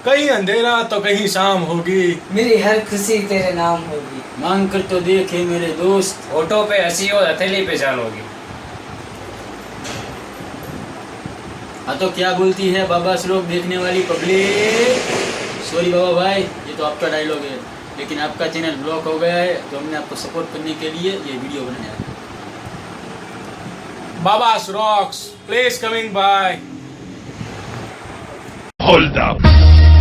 कहीं अंधेरा तो कहीं शाम होगी, मेरी हर खुशी तेरे नाम होगी। मांग कर तो देखे मेरे दोस्त, होठों पे हंसी और हथेली पे जान होगी। हाँ तो क्या बोलती है बाबा श्लोक देखने वाली पब्लिक? सॉरी बाबा भाई, ये तो आपका डायलॉग है, लेकिन आपका चैनल ब्लॉक हो गया है, तो हमने आपको सपोर्ट करने के लिए ये वीडियो बनाया। Baba's Rocks, please coming by. Hold up.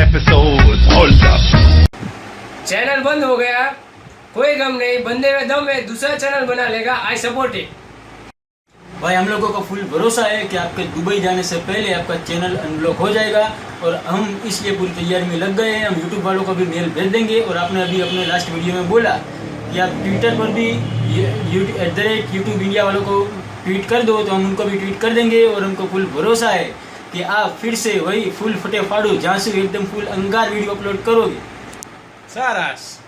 episodes. Hold up. Channel बंद हो गया, कोई गम नहीं, बंदे में दम है, दूसरा चैनल बना लेगा। I support it. भाई हम लोगों का फुल भरोसा है कि आपके दुबई जाने से पहले आपका चैनल अनब्लॉक हो जाएगा, और हम इसलिए पूरी तैयारी में लग गए हैं। हम यूट्यूब वालों को भी मेल भेज देंगे, और आपने अभी अपने लास्ट वीडियो में बोला कि आप ट्विटर पर भी @YouTube इंडिया वालों को ट्वीट कर दो, तो हम उनको भी ट्वीट कर देंगे। और हमको फुल भरोसा है कि आप फिर से वही फुल फटे फाड़ू झांसू एकदम फुल अंगार वीडियो अपलोड करोगे। सारास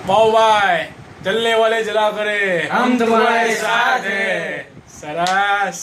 पाओ भाई, जलने वाले जला करे, हम तुम्हारे साथ हैं। सरास।